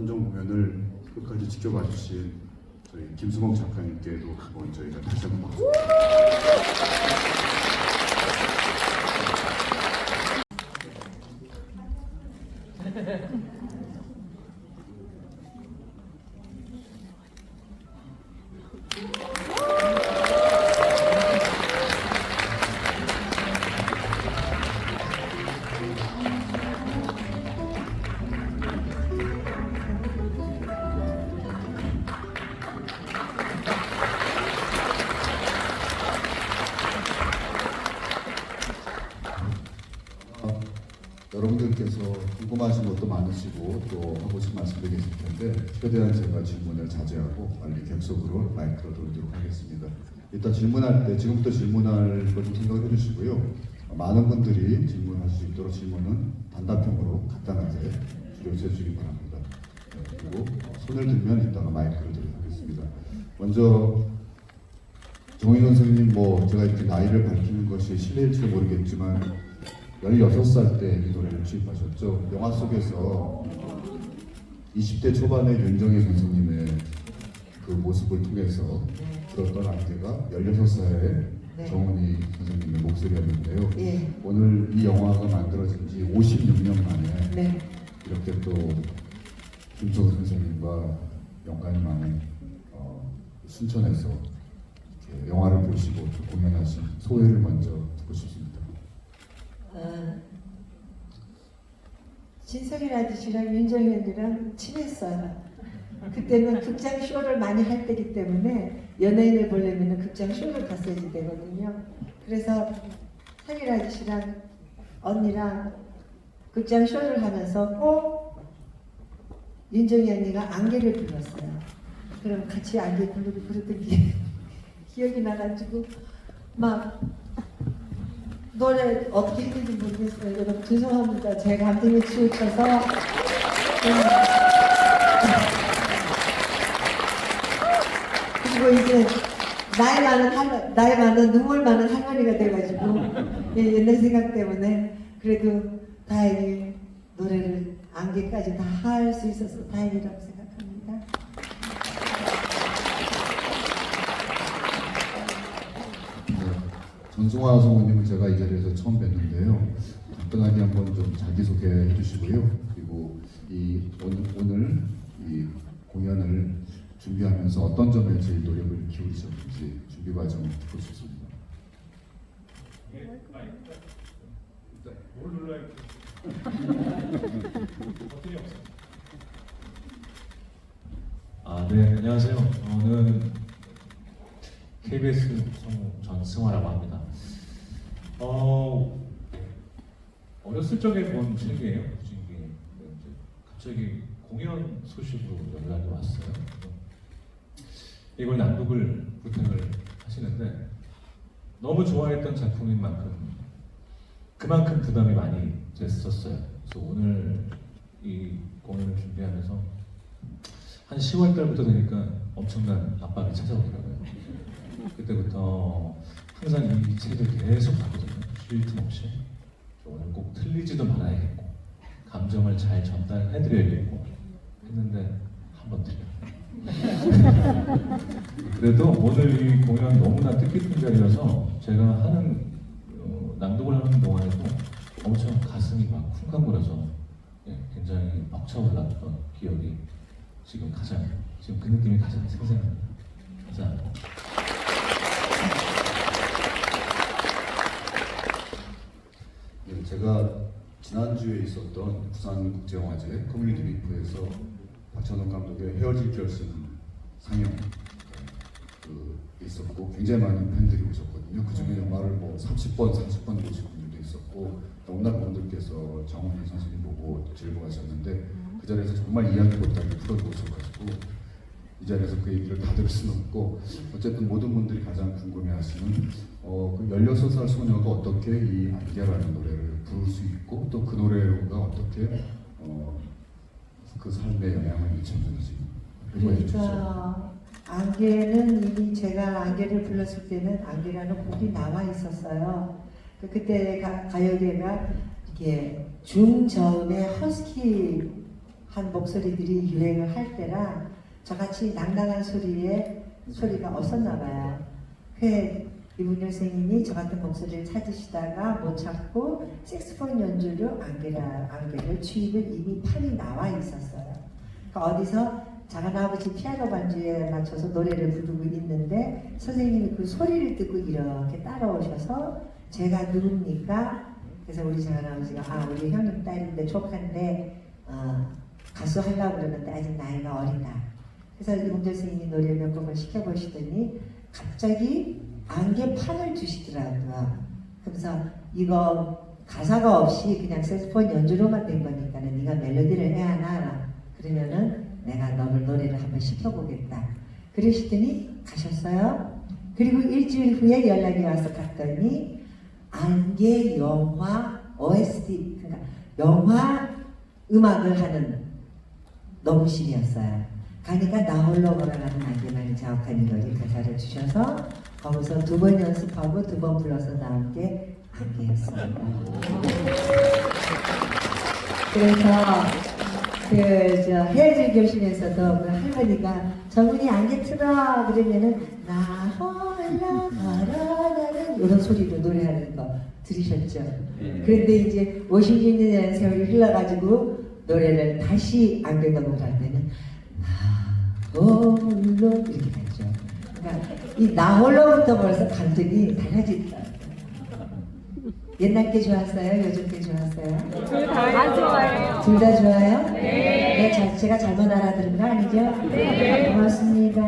헌정 공연을 끝까지 지켜봐 주신 저희 김수봉 작가님께도 한번 저희가 다시 한번 박수. 여러분들께서 궁금하신 것도 많으시고 또 하고 싶은 말씀도 계실 텐데 최대한 제가 질문을 자제하고 빨리 객석으로 마이크로 돌리도록 하겠습니다. 일단 질문할 때 지금부터 질문할 걸 좀 생각해 주시고요. 많은 분들이 질문할 수 있도록 질문은 단답형으로 간단하게 줄여서 해주시기 바랍니다. 그리고 손을 들면 이따가 마이크를 드리도록 하겠습니다. 먼저 정인 선생님, 제가 이렇게 나이를 밝히는 것이 실례일지 모르겠지만 16살 때 이 노래를 취입하셨죠. 영화 속에서 20대 초반의 윤정혜 선생님의 그 모습을 통해서 들었던 안개가 16살의 정은희 선생님의 목소리였는데요. 네. 오늘 이 영화가 만들어진 지 56년 만에 이렇게 또 김초우 선생님과 연관이 많은 순천에서 이렇게 영화를 보시고 또 공연하신 소회를 먼저 듣고 싶습니다. 진석이 아저씨랑 윤정희 언니랑 친했어요. 그때는 극장 쇼를 많이 할 때기 때문에 연예인을 보려면 극장 쇼를 갔어야지 되거든요. 그래서 상일 아저씨랑 언니랑 극장 쇼를 하면서 윤정희 언니가 안개를 불렀어요. 그럼 같이 안개 부르고 그랬던 기억이 나가지고 막 노래 어떻게 했는지 모르겠어요. 여러분 죄송합니다. 제 감정에 치우쳐서 그리고 이제 나이 많은 눈물 많은 할머니가 돼가지고 옛날 생각 때문에 그래도 다행히 노래를 안개까지 다 할 수 있어서 다행이라고 생각합니다. 전승화 성우님은 제가 이 자리에서 처음 뵀는데요. 간단하게 한번 좀 자기소개해 주시고요. 그리고 오늘 이 공연을 준비하면서 어떤 점에 제일 노력을 기울이셨는지 준비 과정 듣고 싶습니다. 뭘 눌러야 버튼이 없어. 네, 안녕하세요. 저는 KBS 성우 전승화라고 합니다. 어렸을 적에 본 책이에요. 갑자기 공연 소식으로 연락이 왔어요. 이걸 낭독을 부탁을 하시는데 너무 좋아했던 작품인 만큼 그만큼 부담이 많이 됐었어요. 그래서 오늘 이 공연을 준비하면서 한 10월 달부터 되니까 엄청난 압박이 찾아오더라고요. 그때부터 항상 이 책을 계속 봤거든요. 쉴 틈 없이. 오늘 꼭 틀리지도 말아야겠고 감정을 잘 전달해드려야겠고 했는데 한 번 틀렸어요. 그래도 오늘 이 공연 너무나 뜻깊은 자리여서 제가 하는 낭독을 하는 동안에도 엄청 가슴이 막 쿵쾅거려서 굉장히 벅차올랐던 기억이 지금 그 느낌이 가장 생생합니다. 감사합니다. 제가 지난주에 있었던 부산국제영화제 커뮤니티 빅프에서 박찬욱 감독의 헤어질 결심 상영 있었고 굉장히 많은 팬들이 오셨거든요. 그 중에 영화를 30번 보신 분들도 있었고 너무나 그분들께서 정은희 선생님 보고 즐거워하셨는데 그 자리에서 정말 이야기 못하게 풀어놓으셔가지고 이 자리에서 그 얘기를 다 들을 수는 없고 어쨌든 모든 분들이 가장 궁금해하시는 그 16살 소녀가 어떻게 이 안개라는 노래를 부를 수 있고 또 그 노래가 어떻게 그 삶에 영향을 미쳤는지 그거 해주시죠. 안개는 이미 제가 안개를 불렀을 때는 안개라는 곡이 나와 있었어요. 그때 가요계가 이게 중저음의 한 목소리들이 유행을 할 때라 저같이 낭낭한 소리가 없었나 봐요. 그 이문열 선생님이 저 같은 목소리를 찾으시다가 못 찾고 색스폰 연주로 안개를 취입은 이미 판이 나와 있었어요. 그러니까 어디서 작은 아버지 피아노 반주에 맞춰서 노래를 부르고 있는데 선생님이 그 소리를 듣고 이렇게 따라오셔서 제가 누굽니까? 그래서 우리 작은 아버지가 우리 형님 딸인데 조카인데 가수 하려고 그러는데 아직 나이가 어리다. 그래서 이문열 선생님이 노래를 몇 곡을 시켜보시더니 갑자기 안개판을 주시더라고요. 그래서 이거 가사가 없이 그냥 색소폰 연주로만 된 거니까 네가 멜로디를 해야 하나? 그러면은 내가 너를 노래를 한번 시켜보겠다. 그러시더니 가셨어요. 그리고 일주일 후에 연락이 와서 갔더니 안개 영화 OST, 그러니까 영화 음악을 하는 녹음실이었어요. 가니까 나 홀로 걸어가는 안개만이 자욱한 이거리 가사를 주셔서 거기서 2번 연습하고 2번 불러서 나온 게 안개였습니다. 그래서 헤어질 교실에서도 그 할머니가 저분이 안개 틀어 그러면은 나 홀로 걸어가는 이런 소리로 노래하는 거 들으셨죠? 그런데 이제 56년 세월이 흘러가지고 노래를 다시 안개 녹음할 때는 나 홀로 이렇게 갔죠. 그러니까 이 나 홀로부터 벌써 감정이 달라지더라고요. 옛날 게 좋았어요? 요즘 게 좋았어요? 둘 다 좋아요. 둘 다 좋아요? 네. 제가 잘못 알아들은 거 아니죠? 네. 고맙습니다.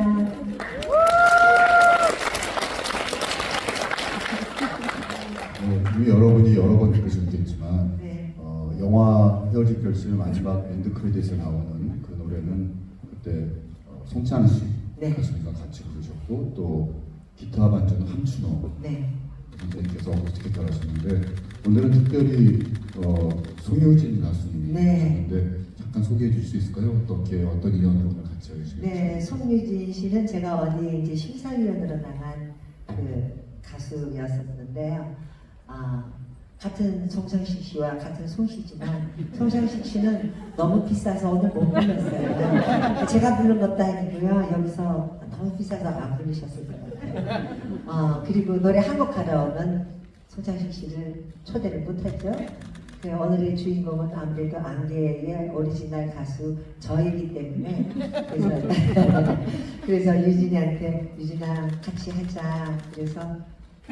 이미 여러분이 여러 번 들으셨겠지만 네. 영화 헤어질 결실 마지막 엔드 크레딧에 나오는 그 노래는 그때 송찬 씨 네. 가수님과 같이 부르셨고 또 기타 반주는 함춘호 네. 선생님께서 어떻게 따라하셨는데 오늘은 특별히 송효진 가수님이 네. 오셨는데 잠깐 소개해 주실 수 있을까요? 어떤 인연으로 오늘 같이 하시겠어요? 네, 송유진 씨는 제가 어디 이제 심사위원으로 나간 그 가수였었는데요. 같은 송상식 씨와 같은 송씨지만 송상식 씨는 너무 비싸서 오늘 못 불렀어요. 제가 부른 것도 아니고요. 여기서 너무 비싸서 안 부르셨을 것 같아요. 그리고 노래 한 곡 하러 오면 송상식 씨를 초대를 못했죠. 오늘의 주인공은 아무래도 안개의 오리지널 가수 저이기 때문에 그래서 유진이한테 유진아 같이 하자. 그래서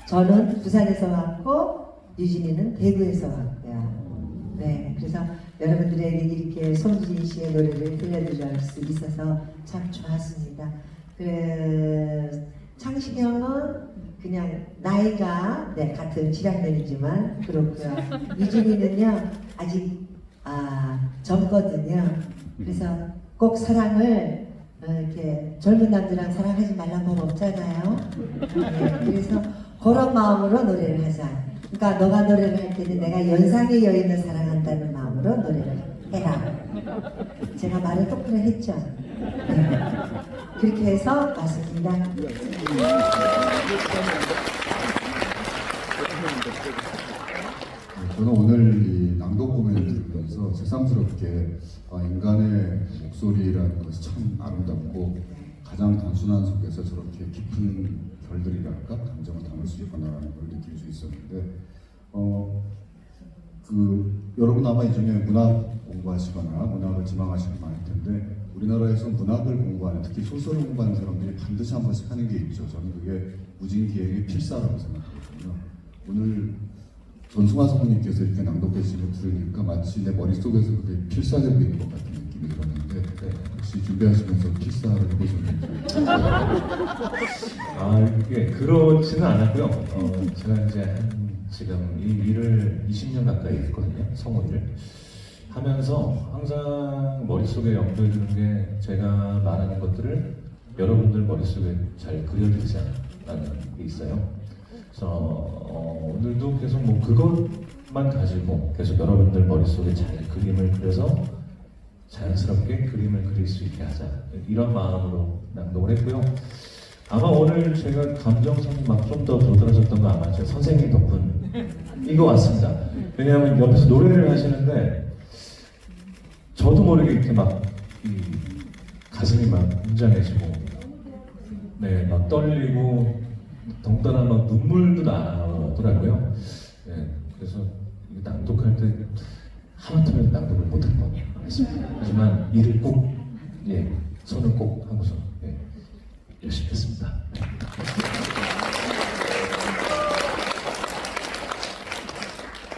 저는 부산에서 왔고 유진이는 대구에서 왔고요. 네, 그래서 여러분들에게 이렇게 송유진 씨의 노래를 들려드릴 수 있어서 참 좋았습니다. 창식 형은 그냥 나이가 같은 7학년이지만 그렇고요. 유진이는요 아직 젊거든요. 그래서 꼭 사랑을 이렇게 젊은 남들랑 사랑하지 말란 법 없잖아요. 네, 그래서 그런 마음으로 노래를 하자. 그러니까 너가 노래를 할 때는 내가 연상의 여인을 사랑한다는 마음으로 노래를 해라. 제가 말을 똑바로 했죠. 네. 그렇게 해서 왔습니다. 저는 오늘 이 낭독 공연을 들으면서 새삼스럽게 인간의 목소리라는 것이 참 아름답고 가장 단순한 속에서 저렇게 깊은 결들이랄까 감정을 담을 수 있구나라는 걸 느낄 수 있었는데 여러분 아마 이전에 문학 공부하시거나 문학을 지망하시는 분 많을 텐데 우리나라에서 문학을 공부하는 특히 소설을 공부하는 사람들이 반드시 한 번씩 하는 게 있죠. 저는 그게 무진기행의 필사라고 생각하거든요. 오늘 전승화 성우님께서 이렇게 낭독해 주시는 걸 들으니까 마치 내 머릿속에서 그게 필사되고 있는 것 같은 느낌이 들었는데 혹시 준비하시면서 필사를 해보셨는지 이게 그렇지는 않았고요. 제가 이제 지금 이 일을 20년 가까이 했거든요. 성우 일을 하면서 항상 머릿속에 염두에 두는 게 제가 말하는 것들을 여러분들 머릿속에 잘 그려지지 않는 게 있어요. 그래서 오늘도 계속 뭐 그것만 가지고 계속 여러분들 머릿속에 잘 그림을 그려서 자연스럽게 그림을 그릴 수 있게 하자 이런 마음으로 낭독을 했고요. 아마 오늘 제가 감정선이 막 좀 더 도드라졌던 거 아마 제 선생님 덕분인 것 같습니다. 왜냐하면 옆에서 노래를 하시는데 저도 모르게 이렇게 막 가슴이 막 웅장해지고, 네, 막 떨리고, 덩달아 막 눈물도 나더라고요. 네, 그래서 이게 낭독할 때 하마터면 낭독을 못할 것 같습니다. 하지만 일을 꼭, 예, 손을 꼭 하고서 예, 열심히 했습니다.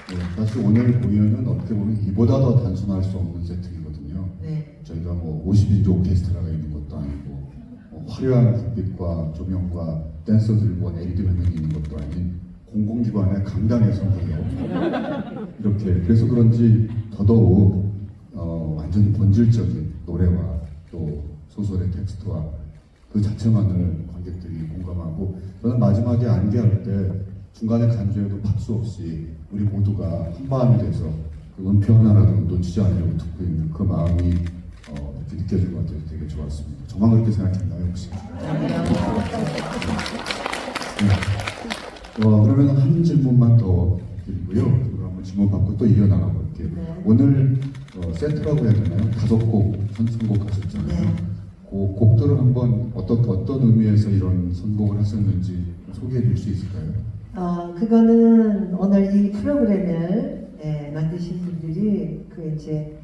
네, 사실 오늘 공연은 어떻게 보면 이보다 더 단순할 수 없는 세팅이거든요. 네. 저희가 뭐 50인조 오케스트라가 있는 것도 아니고 화려한 불빛과 조명과 댄서들과 LED 화면이 있는 것도 아닌 공공기관의 강당에서는요. 이렇게 그래서 그런지 더더욱 완전히 본질적인 노래와 또 소설의 텍스트와 그 자체만을 관객들이 공감하고 저는 마지막에 안개할 때 중간에 간주에도 박수 없이 우리 모두가 한마음이 돼서 그 음표 하나라도 놓치지 않으려고 듣고 있는 그 마음이 이렇게 느껴질 것 같아서 되게 좋았습니다. 저만 그렇게 생각했나요 혹시? 네. 그러면 한 질문만 더 드리고요. 그리고 한번 질문 받고 또 이어나가 볼게요. 네. 오늘 세트라고 해야 되나요? 5곡 선곡하셨잖아요. 네. 그 곡들을 한번 어떤 의미에서 이런 선곡을 하셨는지 소개해 줄 수 있을까요? 그거는 오늘 이 프로그램을 만드신 분들이 그 이제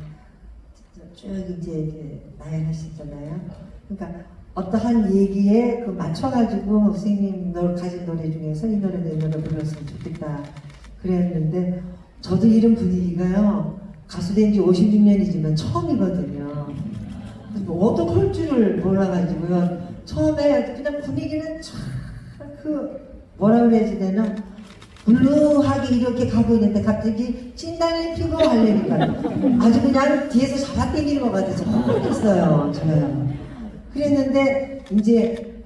쭉 이제 나열하시잖아요. 그러니까 어떠한 얘기에 그 맞춰가지고 선생님 가진 노래 중에서 이 노래 불렀으면 좋겠다 그랬는데 저도 이런 분위기가요 가수 된 지 56년이지만 처음이거든요. 어떻게 할 줄을 몰라가지고요. 처음에 그냥 분위기는 그 뭐라 그래야지 되나 블루하게 이렇게 가고 있는데 갑자기 찐단을 피고 하려니까 아주 그냥 뒤에서 잡아당기는 것 같아서 흥분했어요. 저요. 그랬는데 이제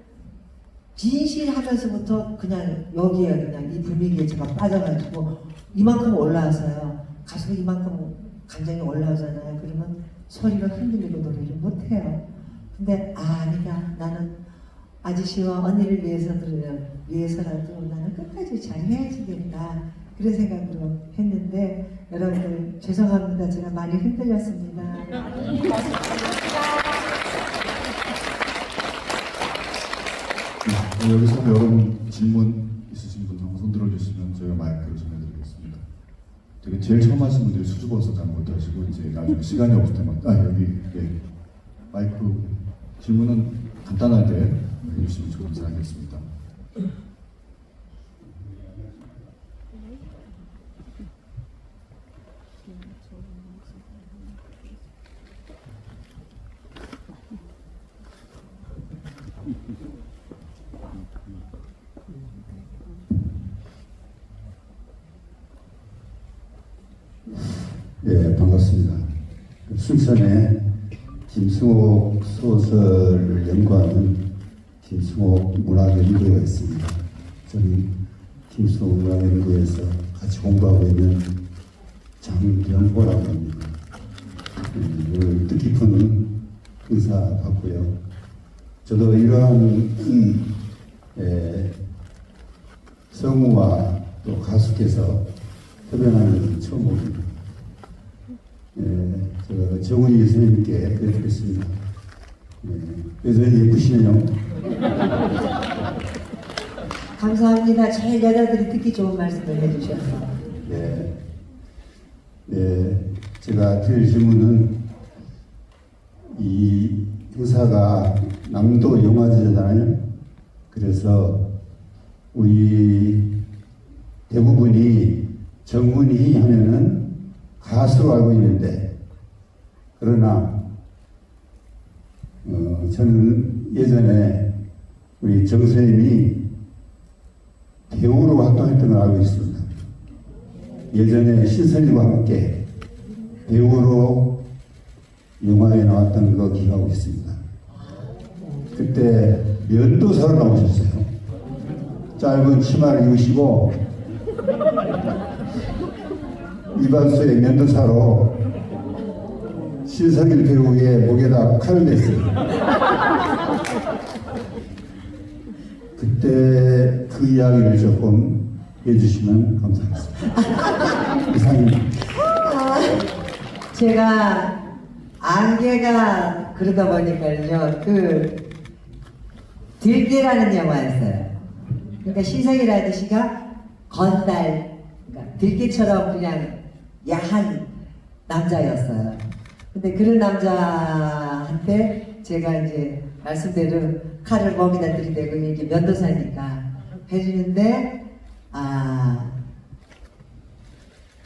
진실하면서부터 그냥 여기에 그냥 이 분위기에 제가 빠져가지고 이만큼 올라와서요. 가수가 이만큼 감정이 올라오잖아요. 그러면 소리가 흔들리고 노래를 못해요. 근데 아니다. 나는 아저씨와 언니를 위해서라도 나는 끝까지 잘 해야지 된다. 그런 생각으로 했는데 여러분들 죄송합니다. 제가 많이 흔들렸습니다. 네, 여기서 여러분 질문 있으신 분 한번 손 들어주시면 저희가 마이크를 전해드리겠습니다. 되게 제일 처음 하신 분들이 수줍어서 잘 못하시고 이제 나중에 시간이 없을 때만 여기 마이크 질문은 간단하게 해주시면 좋은 생각이겠습니다. 네, 반갑습니다. 순천에 김승옥 소설을 연구하는 김승옥 문학연구회가 있습니다. 저는 김승옥 문학연구회에서 같이 공부하고 있는 장경호라고 합니다. 뜻깊은 의사 같고요. 저도 이러한 성우와 또 가수께서 협연하는 것은 처음 봅니다. 정은희 교수님께 뵙겠습니다. 여전히 예쁘시네요. 감사합니다. 제일 여자들이 듣기 좋은 말씀을 해주셔서. 제가 드릴 질문은 이 행사가 남도 영화제잖아요. 그래서 우리 대부분이 정은희 하면은 가수로 알고 있는데 그러나 저는 예전에 우리 정 선생님이 배우로 활동했던 걸 알고 있습니다. 예전에 신선이와 함께 배우로 영화에 나왔던 거 기억하고 있습니다. 그때 면도사로 나오셨어요. 짧은 치마를 입으시고 이발소의 면도사로 신성일 배우의 목에다 칼을 냈어요. 그때 그 이야기를 조금 해주시면 감사하겠습니다. 이상입니다. 제가 안개가 그러다 보니까요. 그 들개라는 영화였어요. 그러니까 신성일 아저씨가 건달, 그러니까 들개처럼 그냥 야한 남자였어요. 근데 그런 남자한테 제가 이제 말씀대로 칼을 목에다 들이대고 이게 면도사니까 해주는데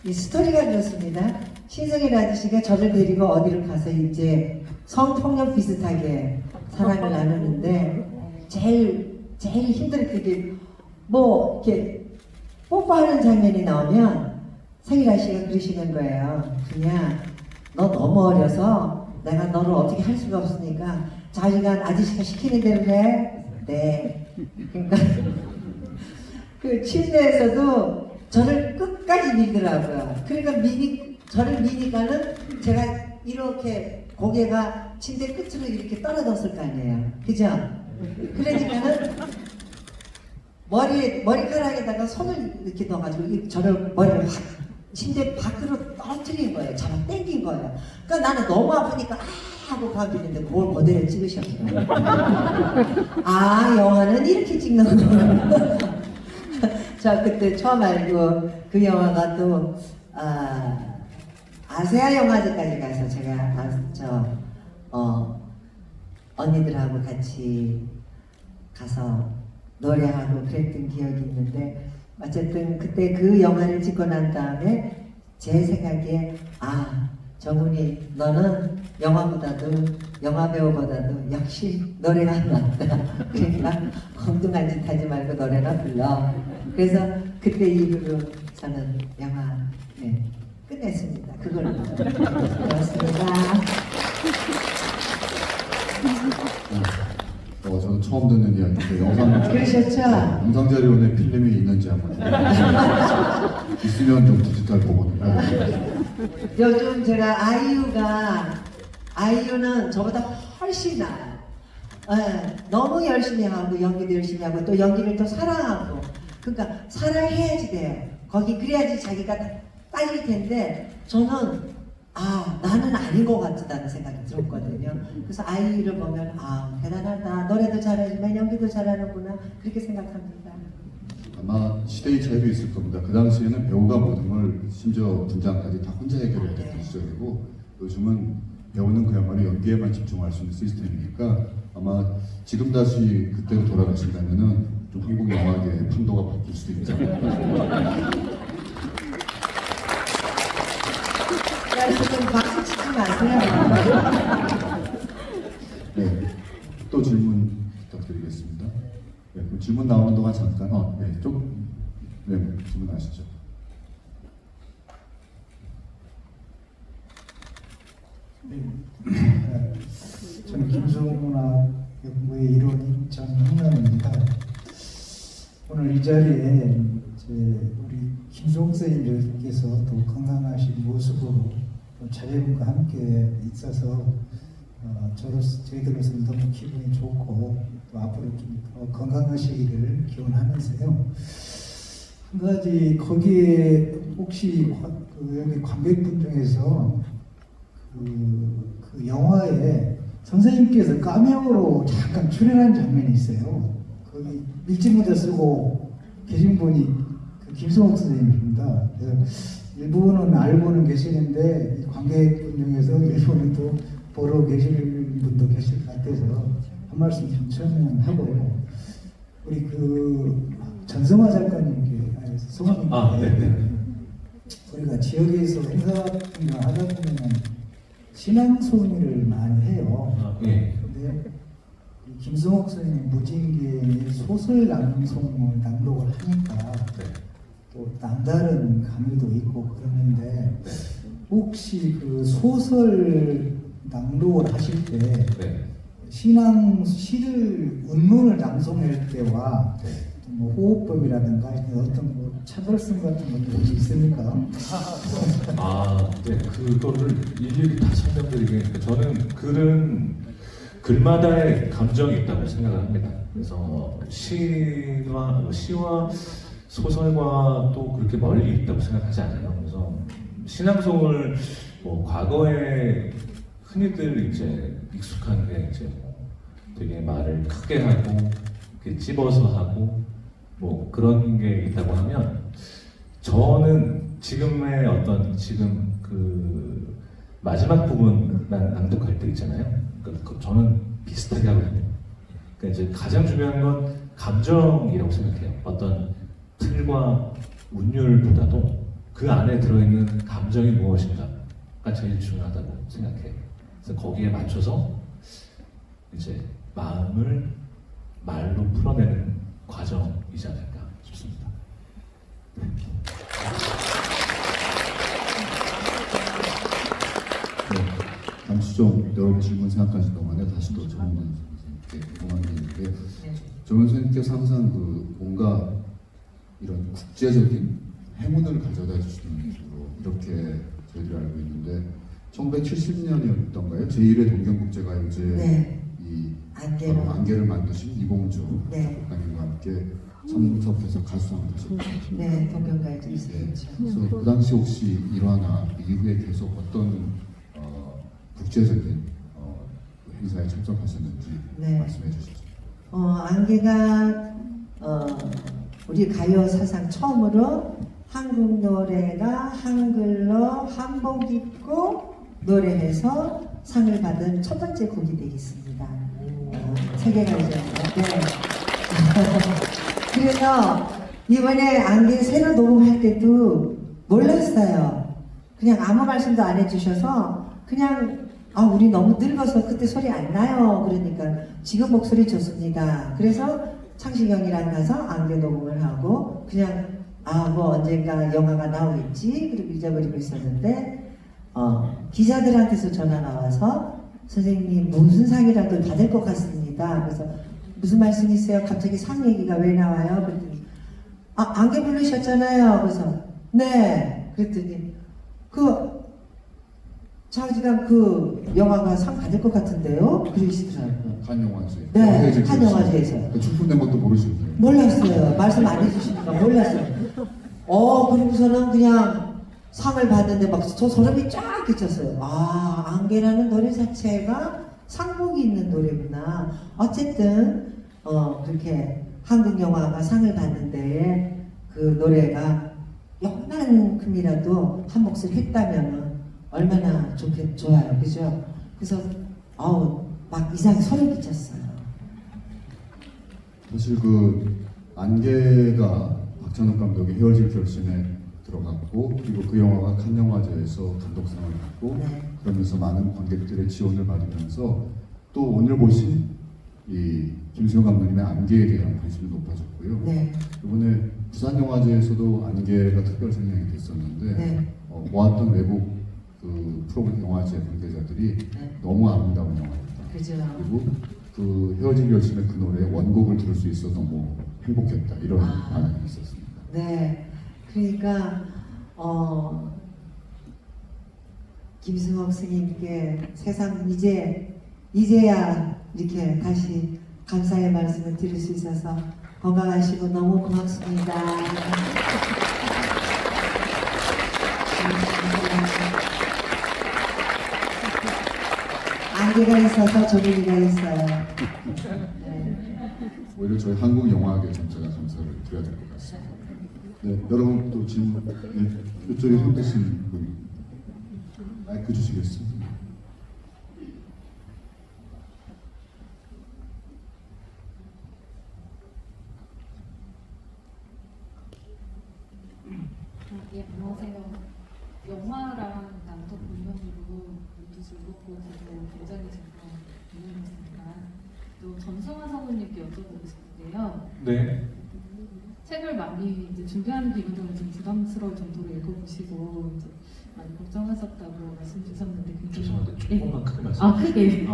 이 스토리가 그렇습니다. 신성일 아저씨가 저를 데리고 어디를 가서 이제 성폭력 비슷하게 사랑을 나누는데 제일 힘든 그게 뭐 이렇게 뽀뽀하는 장면이 나오면 성일 아저씨가 그러시는 거예요. 그냥 너 너무 어려서 내가 너를 어떻게 할 수가 없으니까 자기가 아저씨가 시키는 대로 해. 네. 그러니까 그 침대에서도 저를 끝까지 밀더라고요. 그러니까 저를 미니까는 제가 이렇게 고개가 침대 끝으로 이렇게 떨어졌을 거 아니에요. 그죠? 그러니까는 머리카락에다가 손을 이렇게 넣어가지고 저를 머리를 확 침대 밖으로 떨어뜨린 거예요. 잡아 당긴 거예요. 그러니까 나는 너무 아프니까 하고 가비는데 그걸 그대로 찍으셨어요. 영화는 이렇게 찍는구나. 저 그때 처음 알고 그 영화가 또 아세아 영화제까지 가서 제가 언니들하고 같이 가서 노래하고 그랬던 기억이 있는데 어쨌든 그때 그 영화를 찍고 난 다음에 제 생각에 정훈이 너는 영화 배우보다도 역시 노래가 낫다. 그러니까 엉뚱한 짓 하지 말고 노래나 불러. 그래서 그때 이후로 저는 영화 끝냈습니다. 그걸로. 고맙습니다. 저는 처음 듣는 이야기인데 그러셨죠? 영상 자료에 필름이 있는지 한번 있으면 좀 디지털 보거든요. 요즘 제가 아이유는 저보다 훨씬 나아요. 너무 열심히 하고 연기도 열심히 하고 또 연기를 또 사랑하고 그러니까 사랑해야지 돼요. 거기 그래야지 자기가 딸릴 텐데 저는 나는 아닌 것 같다는 생각이 들었거든요. 그래서 아이유를 보면 대단하다. 노래도 잘하지만 연기도 잘하는구나. 그렇게 생각합니다. 아마 시대의 차이도 있을 겁니다. 그 당시에는 배우가 모든 걸 심지어 분장까지 다 혼자 해결했던 시절이고 요즘은 배우는 그야말로 연기에만 집중할 수 있는 시스템이니까 아마 지금 다시 그때로 돌아가신다면은 좀 한국 영화계의 판도가 바뀔 수도 있지 않을까. 좀 박수 치지 마세요. 네, 또 질문 부탁드리겠습니다. 네, 그럼 질문 나오는 동안 잠깐 질문하시죠. 저는 김성문학연구의 일원인 정흥남입니다. 오늘 이 자리에 우리 김종 선생님께서 또 건강하신 모습으로 또 자제분과 함께 있어서 저희들로서는 너무 기분이 좋고 또 앞으로 좀 더 건강하시기를 기원하면서요. 한 가지 거기에 혹시 여기 관객분 중에서 그 영화에 선생님께서 카메오로 잠깐 출연한 장면이 있어요. 거기 일진무대 쓰고 계신 분이 김성욱 선생님입니다. 그래서 일부는 알고는 계시는데 관객분 중에서 일부는 또 보러 계시는 분도 계실 것 같아서 한 말씀 좀 설명하고요. 우리 전성화 작가님께 성우님께 우리가 지역에서 행사 같은 거 하다 보면 신앙 소리를 많이 해요. 근데 김성욱 선생님 무진기의 소설 낭송을 낭독을 하니까 또 남다른 감미도 있고 그러는데 혹시 그 소설 낭독을 하실 때 신앙 시를 운문을 낭송할 때와 뭐 호흡법이라든가 어떤 뭐 차별성 같은 것도 혹시 있습니까? 네, 그거를 일일이 다 설명드리기는 저는 글마다의 감정이 있다고 생각을 합니다. 그래서 시와 소설과 또 그렇게 멀리 있다고 생각하지 않아요. 그래서 신앙송을 과거에 흔히들 이제 익숙한 게 이제 뭐 되게 말을 크게 하고 이렇게 찝어서 하고 뭐 그런 게 있다고 하면 저는 지금의 어떤 지금 그 마지막 부분 낭독할 때 있잖아요. 그러니까 저는 비슷하게 하거든요. 그러니까 이제 가장 중요한 건 감정이라고 생각해요. 어떤 틀과 운율보다도 그 안에 들어있는 감정이 무엇인가가 제일 중요하다고 생각해요. 그래서 거기에 맞춰서 이제 마음을 말로 풀어내는 과정이지 않을까 싶습니다. 네, 잠시 좀 여러분 질문 생각하시는 동안에 다시 또 정원 선생님께 궁금한 게 있는데, 정원 선생님께서 항상 그 뭔가 이런 국제적인 행운을 가져다 주시는 식으로 이렇게 저희들이 알고 있는데, 1970년이었던가요? 제1회 동경국제가요제 네. 이 안개로. 바로 안개를 만드신 이봉주 네. 작가님과 함께 참석해서 가수상을 타셨죠. 네, 동경가요제 네. 있었죠. 그래서 그 당시 혹시 일화나 이후에 계속 어떤 국제적인 행사에 참석하셨는지 네. 말씀해 주시죠. 안개가 우리 가요 사상 처음으로 한국 노래가 한글로 한복 입고 노래해서 상을 받은 첫 번째 곡이 되겠습니다. 세계가요제입니다. 네. 그래서 이번에 안개 새로 녹음할 때도 몰랐어요. 그냥 아무 말씀도 안 해주셔서 그냥 우리 너무 늙어서 그때 소리 안 나요. 그러니까 지금 목소리 좋습니다. 그래서 창식형이랑 가서 안개 녹음을 하고 그냥 뭐 언젠가 영화가 나오겠지 그리고 잊어버리고 있었는데 기자들한테서 전화가 와서 선생님 무슨 상이라도 받을 것 같습니다. 그래서 무슨 말씀이세요? 갑자기 상 얘기가 왜 나와요? 그랬더니 안개 부르셨잖아요. 그래서 네. 그랬더니 좌우지간 그 영화가 상 받을 것 같은데요? 그러시더라고요. 칸 영화제. 네, 칸 영화제에서. 그 출품된 것도 모르시고요. 몰랐어요. 말씀 안 해주시니까 몰랐어요. 그러고서는 그냥 상을 받는데 막 저 소름이 쫙 끼쳤어요. 안개라는 노래 자체가 상복이 있는 노래구나. 어쨌든 그렇게 한국 영화가 상을 받는데 그 노래가 요만큼이라도 한 몫을 했다면 얼마나 좋아요, 그죠? 그래서 막 이상하게 소름 끼쳤어요. 사실 그 안개가 박찬욱 감독의 헤어질 결심에 들어갔고, 그리고 그 영화가 칸 영화제에서 감독상을 받고, 네. 그러면서 많은 관객들의 지원을 받으면서 또 오늘 보신 이 김수영 감독님의 안개에 대한 관심이 높아졌고요. 네. 이번에 부산 영화제에서도 안개가 특별 상영이 됐었는데 네. 모았던 외국 그 프로그램 영화제 관계자들이 네. 너무 아름다운 영화였다. 그죠. 그리고 그 헤어질 결심의 그 노래의 원곡을 들을 수 있어 너무 행복했다, 이런 반응이 있었습니다. 네. 그러니까 김승옥 스님께 세상 이제야 이렇게 다시 감사의 말씀을 드릴 수 있어서 건강하시고 너무 고맙습니다. 안개가 있어서 조개가 있어요. 네. 오히려 저희 한국 영화계 전체가 감사를 드려야 될 것 같습니다. 네, 여러분 또 질문, 네, 이쪽에 손 드신 분 마이크 주시겠습니다. 예, 안녕하세요. 영화랑 낭독 공연으로 모두 즐겁고 저도 굉장히 즐거운 공연이었습니다. 또 전승환 사모님께 여쭤보고 싶은데요. 네. 책을 많이 이제 준비하는 기분도 좀 부담스러울 정도로 읽어보시고 이제 많이 걱정하셨다고 말씀 주셨는데 죄송한데 예. 조금만 크게 말씀해 크게.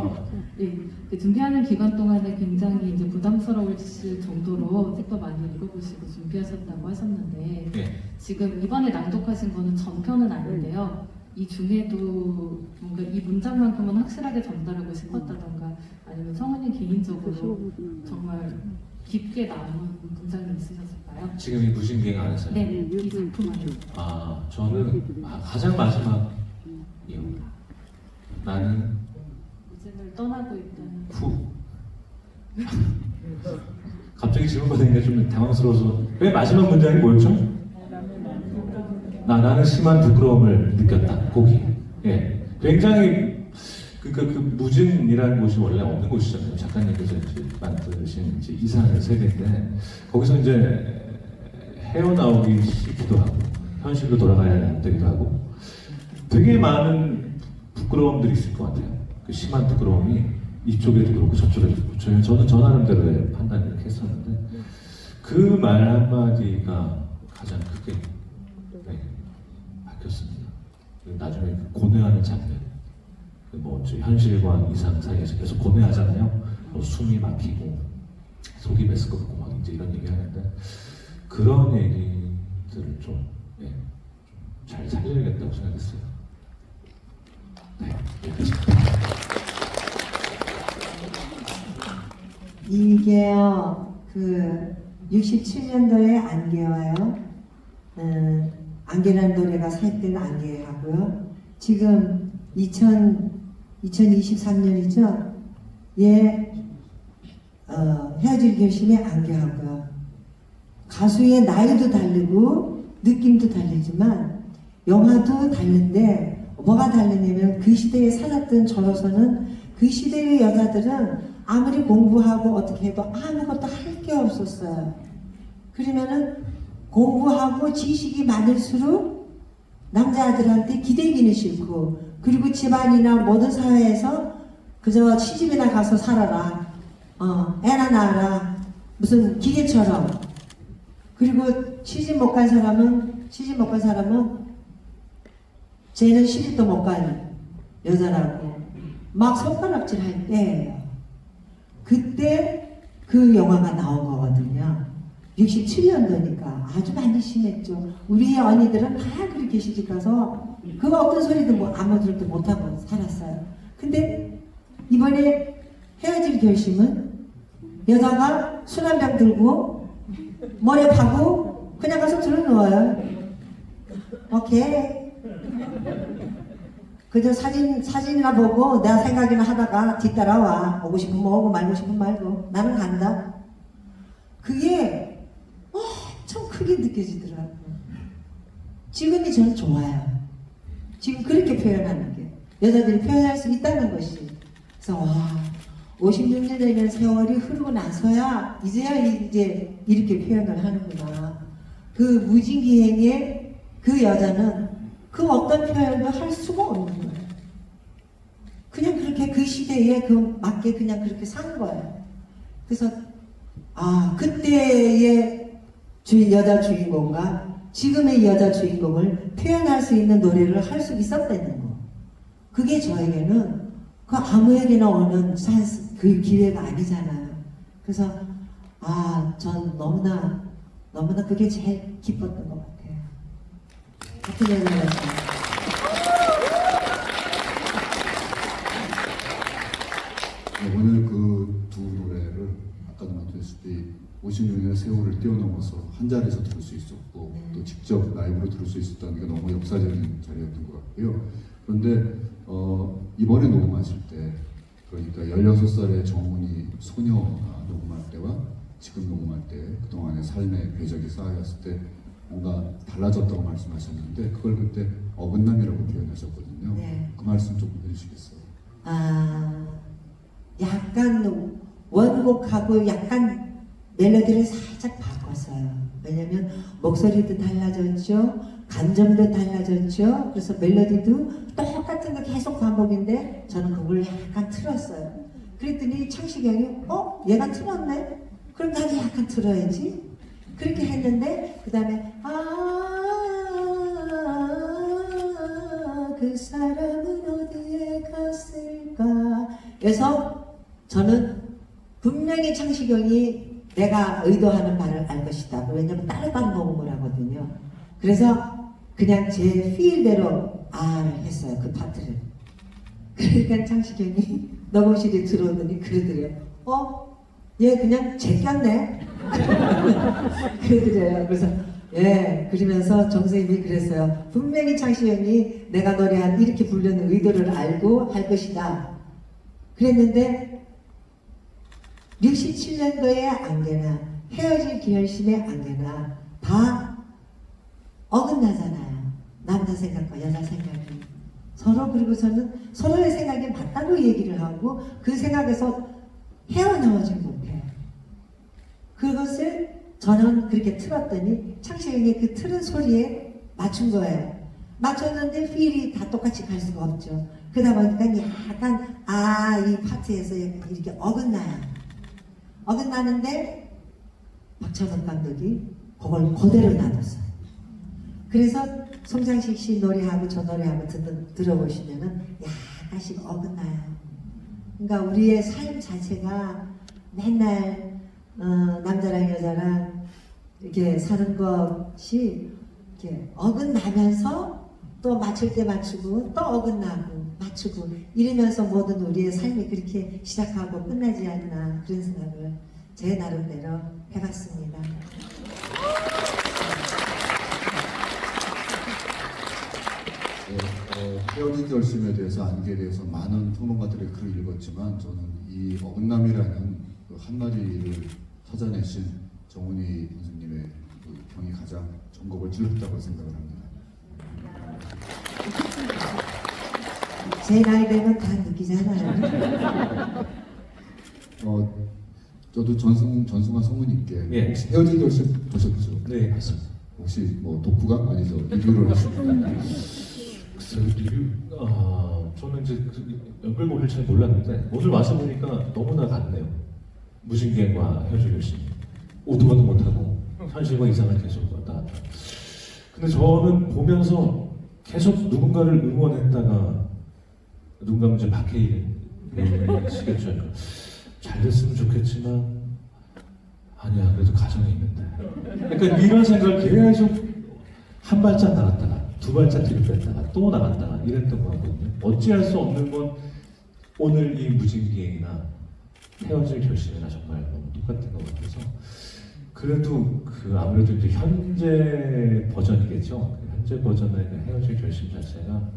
예, 그 준비하는 기간 동안에 굉장히 이제 부담스러우실 정도로 책도 많이 읽어보시고 준비하셨다고 하셨는데 네. 지금 이번에 낭독하신 거는 전편은 아닌데요. 이 중에도 뭔가 이 문장만큼은 확실하게 전달하고 싶었다던가 아니면 성우님 개인적으로 정말 깊게 남은 문장이 있으셨을까요? 지금 이 무신기행 안에서요? 네, 이 작품 안에서. 저는 가장 마지막이요. 나는 우리를 떠나고 있다는. 후. 갑자기 질문 받으니까 좀 당황스러워서. 왜 마지막 문장이 뭐였죠? 나는 심한 부끄러움을 느꼈다. 거기. 예. 굉장히 그 무진이라는 곳이 원래 없는 곳이잖아요. 작가님께서 이제 만드신 이제 이상의 세계인데 거기서 이제 헤어나오기 싫기도 하고 현실로 돌아가야 되기도 하고 되게 많은 부끄러움들이 있을 것 같아요. 그 심한 부끄러움이 이쪽에도 그렇고 저쪽에도 그렇고 저는 저 나름대로의 판단을 이렇게 했었는데 그 말 한마디가 가장 크게 바뀌었습니다. 나중에 그 고뇌하는 장면, 현실과 이상 사이에서 계속 고뇌하잖아요. 숨이 막히고 속이 메스껍고 막 이제 이런 얘기하는데 그런 얘기들을 좀 잘 살려야겠다고 생각했어요. 네, 여기까지입니다. 이게요, 67년도에 안개와요. 안개라는 노래가 살 때는 안개하고요. 지금 2023년이죠. 헤어질 결심에 안개하고요. 가수의 나이도 다르고 느낌도 다르지만 영화도 다른데 뭐가 다르냐면 그 시대에 살았던 저로서는 그 시대의 여자들은 아무리 공부하고 어떻게 해도 아무것도 할 게 없었어요. 그러면은 공부하고 지식이 많을수록 남자들한테 기대기는 싫고 그리고 집안이나 모든 사회에서 그저 시집이나 가서 살아라. 애나 낳아라. 무슨 기계처럼. 그리고 시집 못 간 사람은 쟤는 시집도 못 간 여자라고 막 손가락질 할 때예요. 그때 그 영화가 나온 거거든요. 67년도니까 아주 많이 심했죠. 우리의 언니들은 다 그렇게 시집가서 그 어떤 소리도 아무 소리도 못하고 살았어요. 근데 이번에 헤어질 결심은 여자가 술 한 병 들고 머리 파고 그냥 가서 들어누워요. 오케이. 그저 사진이나 보고 내가 생각이나 하다가 뒤따라와. 오고 싶으면 오고 말고 싶으면 말고. 나는 간다. 그게 엄청 크게 느껴지더라고요. 지금이 저는 좋아요. 지금 그렇게 표현하는 게. 여자들이 표현할 수 있다는 것이. 그래서 56년 되는 세월이 흐르고 나서야 이제야 이제 이렇게 표현을 하는구나. 그 무진기행의 그 여자는 그 어떤 표현도 할 수가 없는 거예요. 그냥 그렇게 그 시대에 그 맞게 그냥 그렇게 산 거예요. 그래서 그때의 여자 주인공과 지금의 여자 주인공을 표현할 수 있는 노래를 할 수 있었다는 거. 그게 저에게는 그 아무에게나 오는 그 기회가 아니잖아요. 그래서 전 너무나 그게 제일 기뻤던 것 같아요. 같은 여자였어요. 오늘 그 두 노래를 아까도 말씀드렸듯이 56년의 세월을 뛰어넘어서 한 자리에서 들을 수 있었고 또 직접 라이브로 들을 수 있었다는 게 너무 역사적인 자리였던 것 같고요. 그런데 이번에 녹음하실 때 그러니까 16살의 정훈이 소녀가 녹음할 때와 지금 녹음할 때 그동안의 삶의 궤적이 쌓였을 때 뭔가 달라졌다고 말씀하셨는데 그걸 그때 어긋남이라고 표현하셨거든요. 네. 그 말씀 좀 해주시겠어요? 약간 원곡하고 약간 멜로디를 살짝 바꿨어요. 왜냐면 목소리도 달라졌죠. 감정도 달라졌죠. 그래서 멜로디도 똑같은 거 계속 반복인데 저는 그걸 약간 틀었어요. 그랬더니 창식이 형이 얘가 틀었네? 그럼 나도 약간 틀어야지. 그렇게 했는데 그 다음에 그 사람은 어디에 갔을까. 그래서 저는 분명히 창식형이 내가 의도하는 말을 알 것이다. 왜냐면 따로따로 녹음을 하거든요. 그래서 그냥 제 필대로 했어요. 그 파트를. 그러니까 창식형이 녹음실에 들어오더니 그러더래요. 얘 그냥 제꼈네. 그러더래요. 그래서 그러면서 정선생님이 그랬어요. 분명히 창식형이 내가 노래한 이렇게 부르는 의도를 알고 할 것이다. 그랬는데 67년도의 안개나 헤어질 결심의 안개나 다 어긋나잖아요. 남자 생각과 여자 생각이 서로. 그리고서는 서로의 생각이 맞다고 얘기를 하고 그 생각에서 헤어나오지 못해요. 그것을 저는 그렇게 틀었더니 창식이 그 틀은 소리에 맞춘 거예요. 맞췄는데 필이 다 똑같이 갈 수가 없죠. 그러다 보니까 약간 이 파트에서 약간 이렇게 어긋나요. 어긋나는데 박찬욱 감독이 그걸 그대로 놔뒀어요. 그래서 송장식 씨 노래하고 저 노래하고 들어보시면은 약간씩 어긋나요. 그러니까 우리의 삶 자체가 맨날 남자랑 여자랑 이렇게 사는 것이 이렇게 어긋나면서 또 맞출 때 맞추고 또 어긋나고 맞추고 이러면서 모든 우리의 삶이 그렇게 시작하고 끝나지 않나 그런 생각을 제 나름대로 해봤습니다. 헤어진 결심에 대해서 안개에 대해서 많은 평론가들의 글을 읽었지만 저는 이 어긋남이라는 그 한마디를 찾아내신 정훈이 선생님의 그 평이 가장 전곡을 찔렀다고 생각을 합니다. 제 나이 되면 다 느끼잖아요. 저도 전승환 성우님께 예. 혹시 헤어진 결심 보셨죠? 네, 맞습니다. 혹시 뭐 독후가 아니죠? 리뷰를 하시나요? 리뷰, 저는 이제 연결고리를 잘 몰랐는데 오늘 와서 보니까 너무나 같네요. 무진갱과 헤어질 결심. 오도 가도 못하고 현실과 이상을 계속 왔다 갔다. 근데 저는 보면서 계속 누군가를 응원했다가 누군가 이제 박해일 시겠죠. 잘 됐으면 좋겠지만 아니야 그래도 가정이 있는데. 그러니까 이런 생각을 계속 한 발짝 나갔다가 두 발짝 뒤로 뺐다가 또 나갔다가 이랬던 거거든요. 어찌할 수 없는 건 오늘 이 무진기행이나 헤어질 결심이나 정말 너무 똑같은 것 같아서 그래도 그 아무래도 이제 현재 버전이겠죠. 현재 버전의 그 헤어질 결심 자체가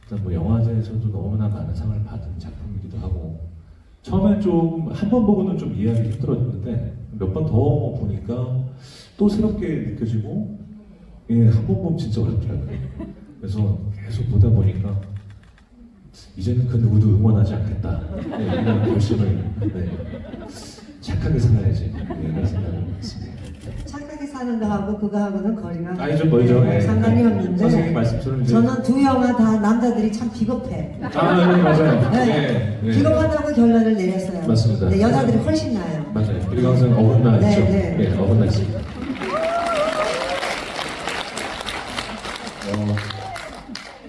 일단 뭐 영화제에서도 너무나 많은 상을 받은 작품이기도 하고 처음엔 좀 한 번 보고는 좀 이해하기 힘들었는데 몇 번 더 보니까 또 새롭게 느껴지고 한 번 보면 진짜 어렵더라고요. 그래서 계속 보다 보니까 이제는 그 누구도 응원하지 않겠다. 이런 결심을 착하게 살아야지 이런 생각을 했습니다. 착하게 사는 거하고 그거하고는 거리가 아니 좀 멀죠. 상관이 없는데 선생님 말씀처럼 이제 저는 두 영화 다 남자들이 참 비겁해. 네, 맞아요. 네. 네. 비겁하다고 결론을 내렸어요. 맞습니다. 근데 여자들이 훨씬 나아요. 맞아요. 그리고 항상 어긋나 있죠. 네. 어긋나 있습니다.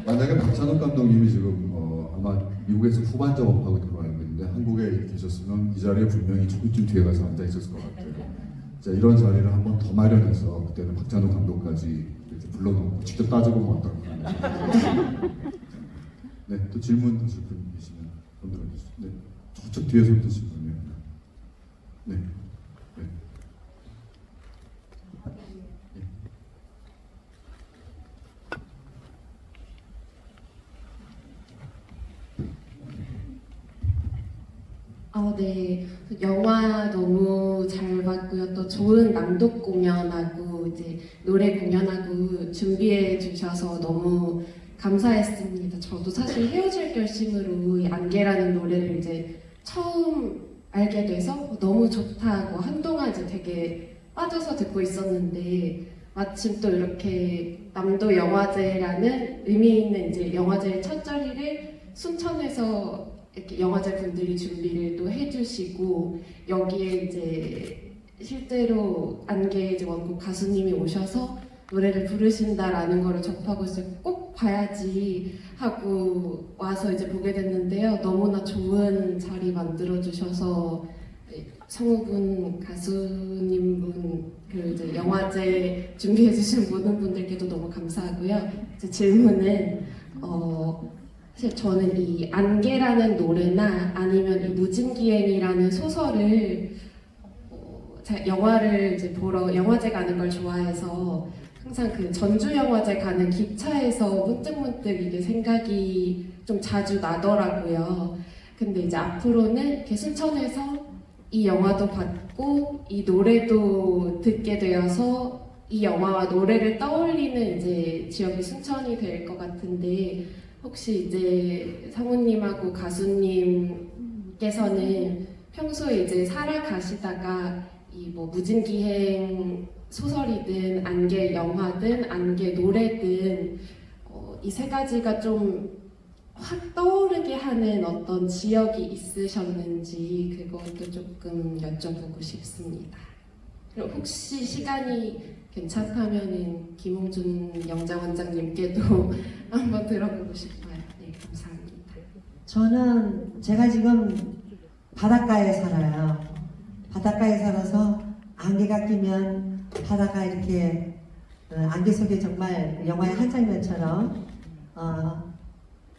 만약에 박찬욱 감독님이 지금 아마 미국에서 후반 작업하고 있는 걸로 알고 있는데 한국에 계셨으면 이 자리에 분명히 조금쯤 뒤에 가서 앉아 있었을 것 같아요. 자, 이런 자리를 한 번 더 마련해서 그때는 박찬욱 감독까지 이렇게 불러놓고 직접 따져보면 어떨까. 네, 또 질문 하실 분 계시면 건드려 주시죠. 네, 저쪽 뒤에서부터 질문이요. 네. 네. 네. 영화 너무 잘 봤고요. 또 좋은 낭독 공연하고 이제 노래 공연하고 준비해 주셔서 너무 감사했습니다. 저도 사실 헤어질 결심으로 이 안개라는 노래를 이제 처음 알게 돼서 너무 좋다고 한동안 이제 되게 빠져서 듣고 있었는데 마침 또 이렇게 남도 영화제라는 의미 있는 이제 영화제 첫 자리를 순천에서 이렇게 영화제 분들이 준비를 또 해주시고 여기에 이제 실제로 안개 이제 원곡 가수님이 오셔서 노래를 부르신다라는 거를 접하고 이제 꼭 봐야지 하고 와서 이제 보게 됐는데요. 너무나 좋은 자리 만들어 주셔서 성우분, 가수님분, 그리고 이제 영화제 준비해 주신 모든 분들께도 너무 감사하고요. 이제 질문은 사실 저는 이 안개라는 노래나 아니면 이 무진기행이라는 소설을 제가 영화를 이제 보러 영화제 가는 걸 좋아해서 항상 그 전주영화제 가는 기차에서 문득문득 이게 생각이 좀 자주 나더라고요. 근데 이제 앞으로는 이렇게 순천에서 이 영화도 봤고 이 노래도 듣게 되어서 이 영화와 노래를 떠올리는 이제 지역이 순천이 될 것 같은데 혹시 이제 상우님하고 가수님께서는 평소에 이제 살아가시다가 이 뭐 무진기행 소설이든 안개 영화든 안개 노래든 이 세 가지가 좀 확 떠오르게 하는 어떤 지역이 있으셨는지 그것도 조금 여쭤보고 싶습니다. 그리고 혹시 시간이 괜찮다면은 김홍준 영장원장님께도 한번 들어보고 싶어요. 네, 감사합니다. 저는 제가 지금 바닷가에 살아요. 바닷가에 살아서 안개가 끼면 바다가 이렇게 안개 속에 정말 영화의 한 장면처럼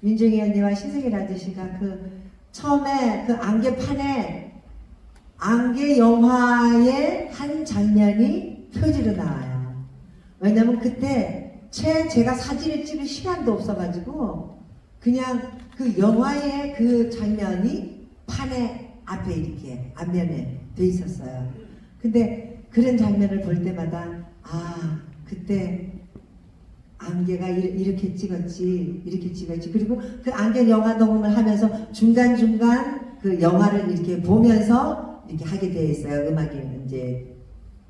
민정희 언니와 신세길 아저씨가 그 처음에 그 안개판에 안개 영화의 한 장면이 표지로 나와요. 왜냐면 그때 제가 사진을 찍을 시간도 없어가지고 그냥 그 영화의 그 장면이 판에 앞에 이렇게 앞면에 돼 있었어요. 근데 그런 장면을 볼 때마다 그때 안개가 이렇게 찍었지 그리고 그 안개 영화 녹음을 하면서 중간중간 그 영화를 이렇게 보면서 이렇게 하게 돼 있어요. 음악이 이제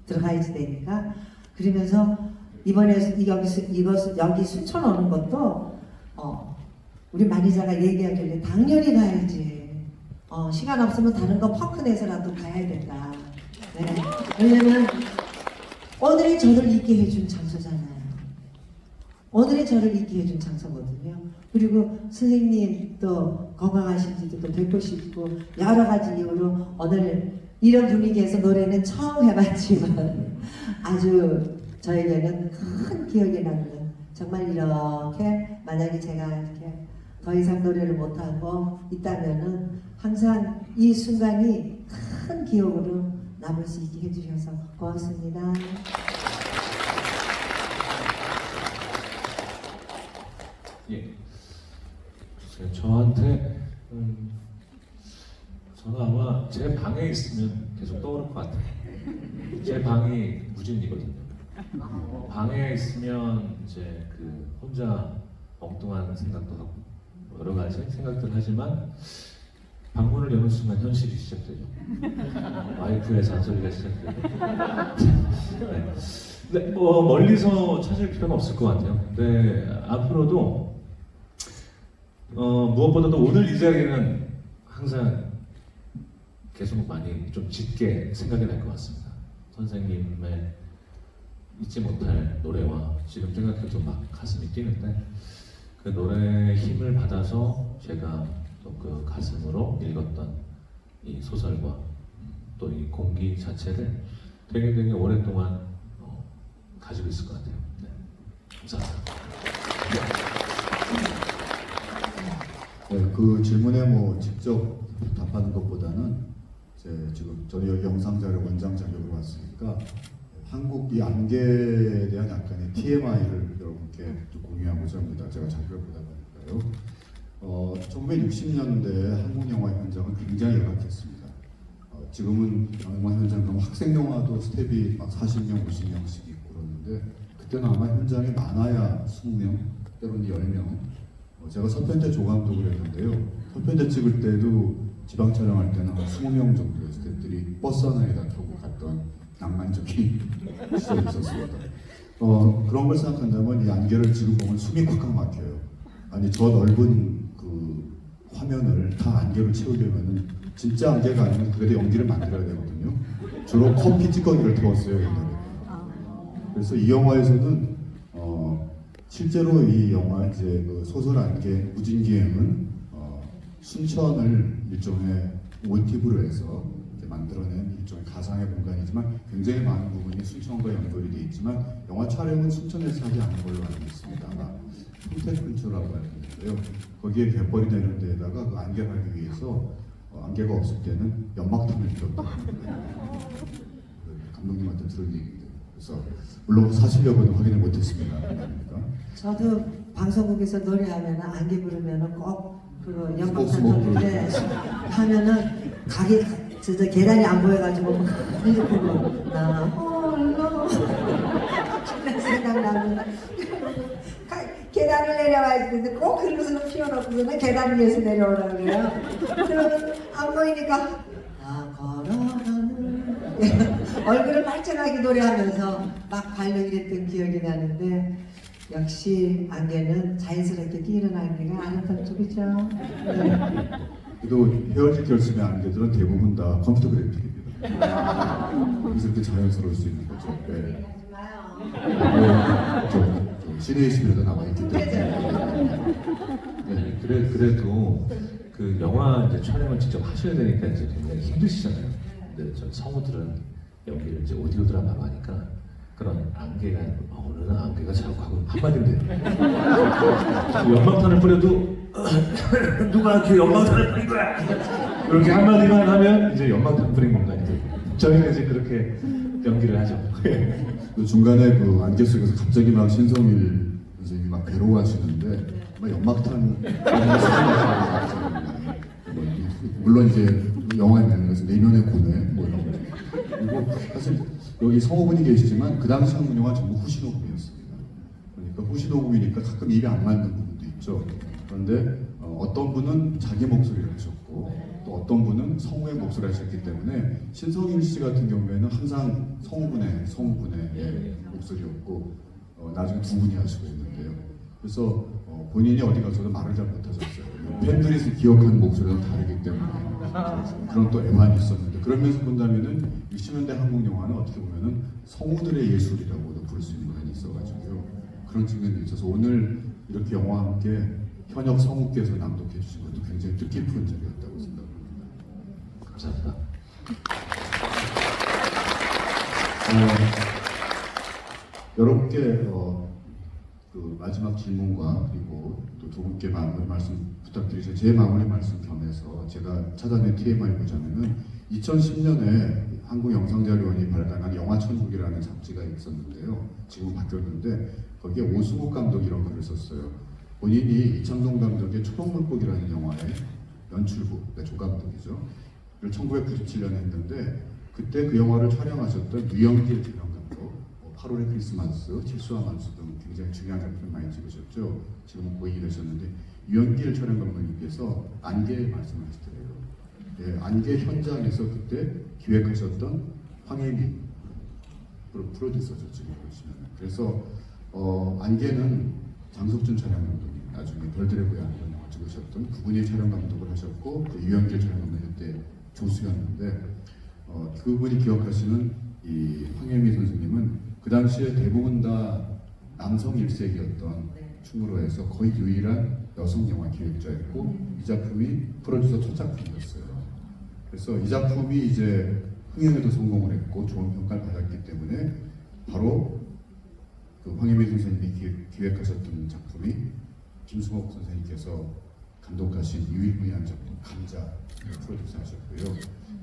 들어가야지 되니까. 그러면서 이번에 여기 순천 오는 것도 우리 마니자가 얘기하길래 당연히 가야지. 시간 없으면 다른 거 퍼크내서라도 가야 된다. 네. 왜냐면 오늘이 저를 있게 해준 장소잖아요. 오늘이 저를 있게 해준 장소거든요. 그리고 선생님 또 건강하신지도 또 뵙고 싶고 여러 가지 이유로 오늘 이런 분위기에서 노래는 처음 해봤지만 아주 저에게는 큰 기억이 남는 정말 이렇게 만약에 제가 이렇게 더 이상 노래를 못하고 있다면은 항상 이 순간이 큰 기억으로 남을 수 있게 해주셔서 고맙습니다. 예. 글쎄요, 저한테 저는 아마 제 방에 있으면 계속 떠오를 것 같아요. 제 방이 무진이거든요. 방에 있으면 이제 그 혼자 엉뚱한 생각도 하고 여러 가지 생각들을 하지만 방문을 여는 순간 현실이 시작되죠. 와이프의 잔소리가 시작되고. 네. 근데 뭐 멀리서 찾을 필요는 없을 것 같아요. 근데 앞으로도 무엇보다도 오늘 이 자리는 항상 계속 많이 좀 짙게 생각이 날 것 같습니다. 선생님의 잊지 못할 노래와 지금 생각해도 막 가슴이 뛰는데 그 노래의 힘을 받아서 제가 또 그 가슴으로 읽었던 이 소설과 또 이 공기 자체를 되게 오랫동안 가지고 있을 것 같아요. 네. 감사합니다. 네, 그 질문에 뭐 직접 답하는 것보다는 지금 저희 여기 영상 자료 원장 자격으로 왔으니까 한국 이 안개에 대한 약간의 TMI를 여러분께 좀 공유하고자 합니다. 제가 자격을 보다 보니까요. 1960년대 한국 영화 현장은 굉장히 열악했습니다. 지금은 영화 현장 보면 학생 영화도 스텝이 막 40명, 50명씩 있고 그러는데 그때는 아마 현장에 많아야 20명, 때로는 10명. 제가 서편제 조감독을 했는데요. 서편제 찍을 때도 지방 촬영할 때는 한 20명 정도의 스태프들이 버스 하나에다 타고 갔던 낭만적인 시절이 있었습니다. 그런 걸 생각한다면 이 안개를 지금 보면 숨이 콱콱 막혀요. 아니 저 넓은 그 화면을 다 안개로 채우려면은 진짜 안개가 아니면 그래도 연기를 만들어야 되거든요. 주로 커피 찌꺼기를 태웠어요 옛날에. 그래서 이 영화에서는 실제로 이 영화 이제 그 소설 안개 무진기행은 순천을 일종의 모티브로 해서 이렇게 만들어낸 일종의 가상의 공간이지만 굉장히 많은 부분이 순천과 연결이 되어 있지만 영화 촬영은 순천에서 하지 않은 걸로 알고 있습니다. 아마 평택 근처라고 알고 있는데요. 거기에 갯벌이 되는 데에다가 그 안개 가기 위해서 안개가 없을 때는 연막탄을 피웠다. 감독님한테 들은 얘기인데 그래서 물론 사실 여부는 확인을 못했습니다. 저도 방송국에서 노래하면 안개 부르면 꼭 그거 스모크, 연방탄 때 하면은 가게 저 계단이 안 보여가지고 막 이렇게 보고 나 홀로 생각나면 계단을 내려와야 되는데 꼭 그릇을 피워놓고서는 계단 위에서 내려오라 그래요. 그러면 안 보이니까 걸어가는 얼굴을 빨짝하게 노래하면서 막 발로 이랬던 기억이 나는데 역시 안개는 자연스럽게 끼는 안개가 아름답 쪽이죠. 네. 그래도 헤어질 결심의 안개들은 대부분 다 컴퓨터 그래픽입니다. 그래서 이렇게 자연스러울 수 있는 거죠. 네. 신의 있음에도 나와 있기 때문에. 네, 그래도 그 영화 이제 촬영을 직접 하셔야 되니까 이제 굉장히 힘드시잖아요. 근데 전 성우들은 연기를 이제 오디오 드라마로 하니까 그런 안개가 오늘은 안개가 자꾸 하고 한마디인데 연방탄을 뿌려도 누가 그 연방탄을 뿌린 거야? 그렇게 한마디만 하면 이제 연방탄 뿌린 공간이 돼요. 저희는 이제 그렇게 연기를 하죠. 그 중간에 그 안개 속에서 갑자기 막 신성일 선생님이 막 괴로워하시는데 막 연막탄 물론 이제 영화에 나오면서 내면의 고뇌 뭐 이런 거. 그리고 사실 여기 성우분이 계시지만 그 당시 한국 영화 전부 후시녹음이었습니다. 그러니까 후시녹음이니까 가끔 입이 안 맞는 부분도 있죠. 그런데 어떤 분은 자기 목소리를 하셨고 또 어떤 분은 성우의 목소리를 하셨기 때문에 신성일 씨 같은 경우에는 항상 성우분의 목소리였고 나중에 두 분이 하시고 있는데요. 그래서 본인이 어디 가서도 말을 잘 못하셨어요. 팬들이 기억하는 목소리가 다르기 때문에 그런 또 애환이 있었는데 그런 면에서 본다면은 60년대 한국 영화는 어떻게 보면은 성우들의 예술이라고도 부를 수 있는 면이 있어가지고요. 그런 측면이 있어서 오늘 이렇게 영화와 함께 현역 성우께서 낭독해 주신 것도 굉장히 뜻깊은 자리였다고 생각합니다. 감사합니다. 여러분께 그 마지막 질문과 그리고 또 두 분께 마무리 말씀 부탁드리죠. 제 마무리 말씀 겸해서 제가 찾아낸 TMI 보자면은 2010년에 한국영상자료원이 발간한 영화천국이라는 잡지가 있었는데요. 지금 바뀌었는데 거기에 오승욱 감독이 이런 글을 썼어요. 본인이 이창동 감독의 초록물고기라는 영화의 연출부, 그러니까 조감독이죠. 를 1997년에 했는데 그때 그 영화를 촬영하셨던 유영길 촬영감독, 8월의 크리스마스, 칠수와 만수 등 굉장히 중요한 작품 많이 찍으셨죠. 지금은 고인이 되셨는데 유영길 촬영감독님께서 안개의 말씀을 하시더래요. 예, 안개 현장에서 그때 기획하셨던 황혜미 프로듀서죠. 지금 보시면. 그래서 안개는 장석준 촬영감독님, 나중에 별들의 고향 이런 영화 찍으셨던 그분이 촬영감독을 하셨고 그 유영길 촬영감독이 그때 조수였는데 그분이 기억하시는 이 황혜미 선생님은 그 당시에 대부분 다 남성 일색이었던 춤으로 해서 거의 유일한 여성 영화 기획자였고 이 작품이 프로듀서 첫 작품이었어요. 그래서 이 작품이 이제 흥행에도 성공을 했고 좋은 평가를 받았기 때문에 바로 그 황혜미 선생님이 기획하셨던 작품이 김수목 선생님께서 감독하신 유일무이한 작품 감자 프로듀서 하셨고요.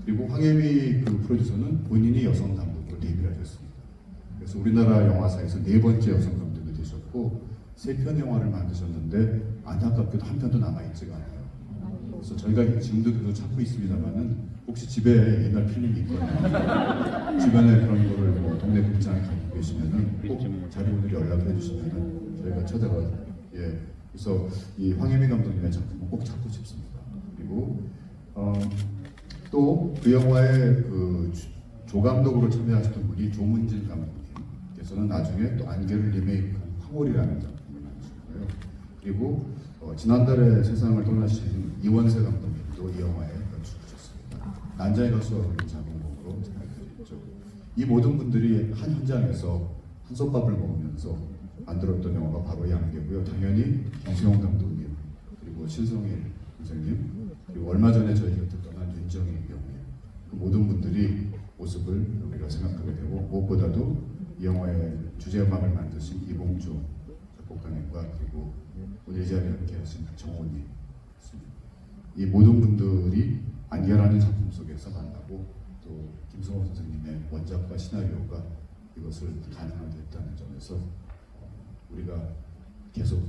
그리고 황혜미 그 프로듀서는 본인이 여성 감독으로 데뷔를 하셨습니다. 그래서 우리나라 영화사에서 4번째 여성 감독이 되셨고 3편의 영화를 만드셨는데 안타깝게도 한 편도 남아있지가 않아요. 그래서 저희가 지금도 계속 찾고 있습니다만은 혹시 집에 옛날 필름이 있거나 주변에 그런 거를 뭐 동네 극장에 가지고 계시면은 꼭 자료분들이 연락해 주시면은 저희가 찾아가 그래서 이 황혜미 감독님의 작품을 꼭 찾고 싶습니다. 그리고 또 그 영화의 그 조감독으로 참여하셨던 분이 조문진 감독님께서는 나중에 또 안개를 리메이크한 황홀이라는 작품을 만드셨고요. 그리고 지난달에 세상을 떠나신 이원세 감독님도 이 영화에 연출하셨습니다. 난자의 가수와 작은곡으로 참여했죠. 이 모든 분들이 한 현장에서 한솥밥을 먹으면서 만들었던 영화가 바로 이 안개고요. 당연히 정수영 감독님, 그리고 신성일 선생님, 그리고 얼마 전에 저희 곁을 떠난 윤정희 배우님, 그 모든 분들이 모습을 우리가 생각하게 되고 무엇보다도 이 영화의 주제음악을 만드신 이봉주 작곡가님과 그리고 오늘 이 자리에 함께하신 정호님, 이 모든 분들이 안개라는 작품 속에서 만나고 또 김성호 선생님의 원작과 시나리오가 이것을 가능하게 했다는 점에서 우리가 계속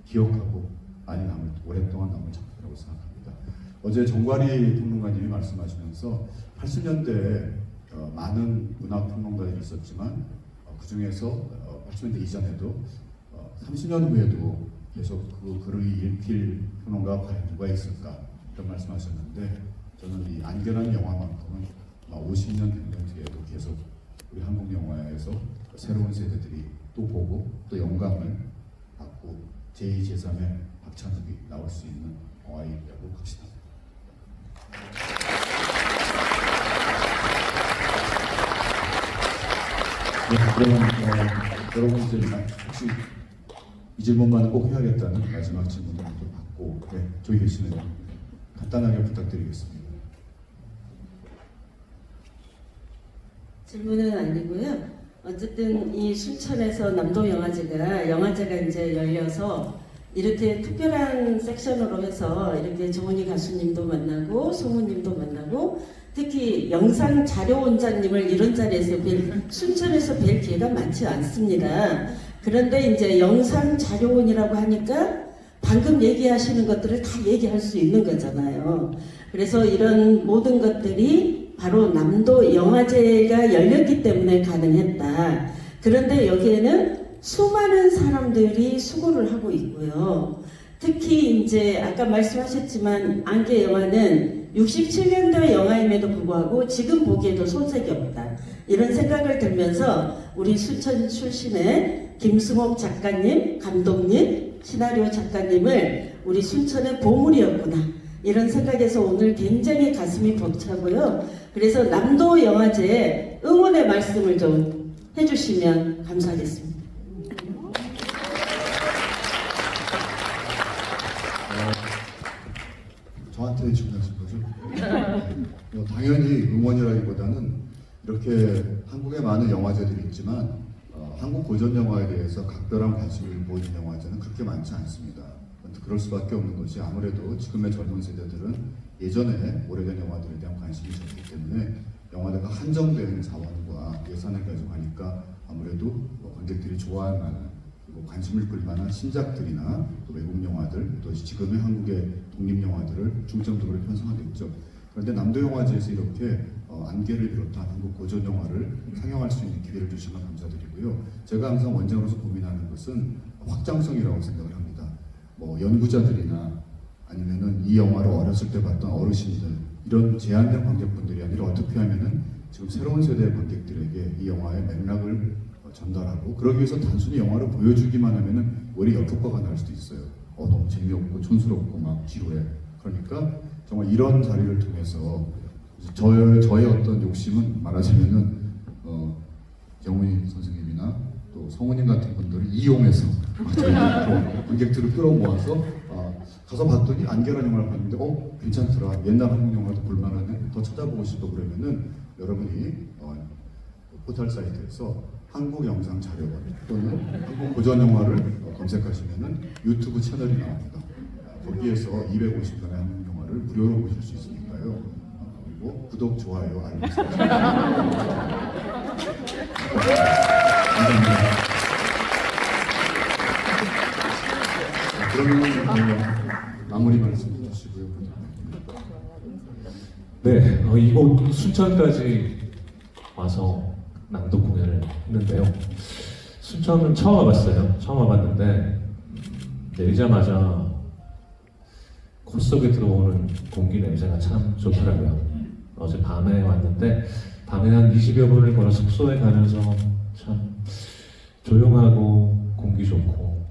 기억하고 많이 오랫동안 남을 작품 작품이라고 생각합니다. 어제 정관희 평론가님이 말씀하시면서 80년대에 많은 문학 평론가들이 있었지만 그 중에서 80년대 이전에도 30년 후에도 계속 그 글을 읽힐 평론가가 과연 누가 있을까 이런 말씀하셨는데 저는 이 안결한 영화만큼은 50년, 100년 뒤에도 계속 우리 한국 영화에서 새로운 세대들이 또 보고 또 영감을 받고 제2, 제3의 박찬욱이 나올 수 있는 영화이라고 확신합니다. 네, 그러면 여러분 이제 혹시 이 질문만 꼭 해야겠다는 마지막 질문을 좀 받고 조희길 씨는 간단하게 부탁드리겠습니다. 질문은 아니고요. 어쨌든 이 순천에서 영화제가 이제 열려서 이렇게 특별한 섹션으로 해서 이렇게 정은희 가수님도 만나고 송우님도 만나고 특히 영상 자료 원장님을 이런 자리에서 순천에서 뵐 기회가 많지 않습니다. 그런데 이제 영상 자료원이라고 하니까 방금 얘기하시는 것들을 다 얘기할 수 있는 거잖아요. 그래서 이런 모든 것들이 바로 남도 영화제가 열렸기 때문에 가능했다. 그런데 여기에는 수많은 사람들이 수고를 하고 있고요. 특히 이제 아까 말씀하셨지만 안개 영화는 67년도의 영화임에도 불구하고 지금 보기에도 손색이 없다. 이런 생각을 들면서 우리 순천 출신의 김승옥 작가님, 감독님, 시나리오 작가님을 우리 순천의 보물이었구나. 이런 생각에서 오늘 굉장히 가슴이 벅차고요. 그래서 남도 영화제에 응원의 말씀을 좀 해주시면 감사하겠습니다. 저한테 질문하신 거죠? 당연히 응원이라기보다는 이렇게 한국에 많은 영화제들이 있지만 한국 고전 영화에 대해서 각별한 관심을 보이는 영화제는 그렇게 많지 않습니다. 그럴 수밖에 없는 것이 아무래도 지금의 젊은 세대들은 예전에 오래된 영화들에 대한 관심이 적기 때문에 영화제가 한정된 자원과 예산을 가져가니까 아무래도 관객들이 좋아할 만한 그리고 관심을 끌 만한 신작들이나 또 외국 영화들 또 지금의 한국의 독립 영화들을 중점적으로 편성하겠죠. 그런데 남도영화제에서 이렇게 안개를 비롯한 한국 고전 영화를 상영할 수 있는 기회를 주시면 감사드리고요. 제가 항상 원장으로서 고민하는 것은 확장성이라고 생각을 합니다. 뭐 연구자들이나 아니면은 이 영화를 어렸을 때 봤던 어르신들 이런 제한된 관객분들이 아니라 어떻게 하면은 지금 새로운 세대의 관객들에게 이 영화의 맥락을 전달하고 그러기 위해서 단순히 영화를 보여주기만 하면은 오히려 역효과가 날 수도 있어요. 너무 재미없고 촌스럽고 막 지루해. 그러니까 정말 이런 자리를 통해서 저의 어떤 욕심은 말하자면은 정훈이 선생님이나 또 성우님 같은 분들을 이용해서 관객들을 끌어모아서 가서 봤더니 안개라는 영화를 봤는데 괜찮더라. 옛날 한국 영화도 볼만하네. 더 찾아보고 싶어 그러면은 여러분이 포털 사이트에서 한국 영상 자료원 또는 한국 고전 영화를 검색하시면은 유튜브 채널이 나옵니다. 거기에서 250편의 한국 영화를 무료로 보실 수 있으니까요. 그리고 구독, 좋아요, 알림 설정. 감사합니다. 그러면 마무리 말씀 해주시고요. 네, 이곳 순천까지 와서 낭독 공연을 했는데요. 순천은 처음 와봤어요. 처음 와봤는데 내리자마자 코 속에 들어오는 공기 냄새가 참 좋더라고요. 어제 밤에 왔는데 밤에 한 20여 분을 걸어 숙소에 가면서 참 조용하고 공기 좋고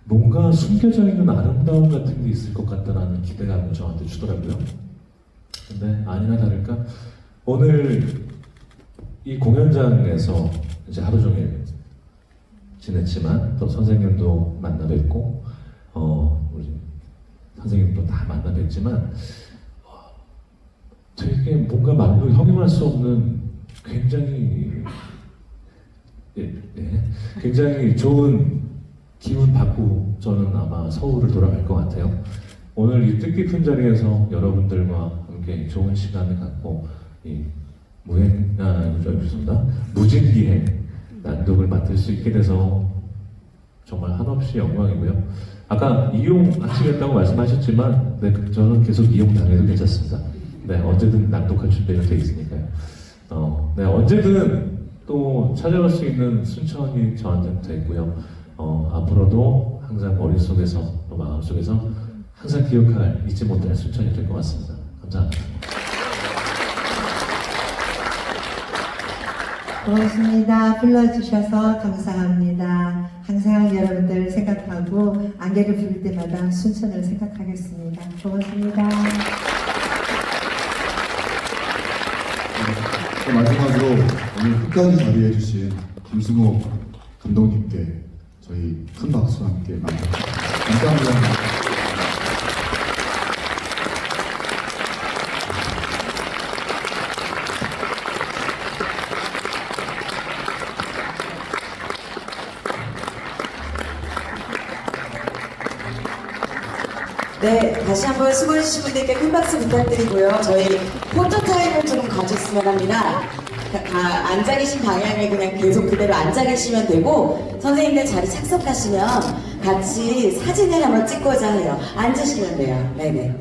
뭔가 숨겨져 있는 아름다움 같은 게 있을 것 같다라는 기대감을 저한테 주더라고요. 근데 아니나 다를까 오늘 이 공연장에서 이제 하루 종일 지냈지만 또 선생님도 만나 뵙고 우리 선생님도 다 만나 뵙지만 되게 뭔가 말로 형용할 수 없는 굉장히 굉장히 좋은 기운 받고 저는 아마 서울을 돌아갈 것 같아요. 오늘 이 뜻깊은 자리에서 여러분들과 함께 좋은 시간을 갖고 이 무진기행 낭독을 맡을 수 있게 돼서 정말 한없이 영광이고요. 아까 이용하시겠다고 말씀하셨지만 네, 저는 계속 이용당해도 괜찮습니다. 네, 언제든 낭독할 준비가 되어 있으니까요. 네, 언제든 또 찾아갈 수 있는 순천이 저한테는 됐고요. 앞으로도 항상 머릿속에서 또 마음속에서 항상 기억할, 잊지 못할 순천이 될 것 같습니다. 감사합니다. 고맙습니다. 불러주셔서 감사합니다. 항상 여러분들 생각하고 안개를 부릴 때마다 순천을 생각하겠습니다. 고맙습니다. 마지막으로 오늘 끝까지 자리해 주신 김승호 감독님께 저희 큰 박수와 함께 마무리합니다. 감사합니다. 네, 다시 한번 수고해주신 분들께 큰 박수 부탁드리고요. 저희 포토타임을 좀 가졌으면 합니다. 앉아 계신 방향에 그냥 계속 그대로 앉아 계시면 되고, 선생님들 자리 착석하시면 같이 사진을 한번 찍고자 해요. 앉으시면 돼요. 네네.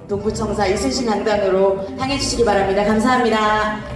동부청사 이순신 강단으로 향해 주시기 바랍니다. 감사합니다.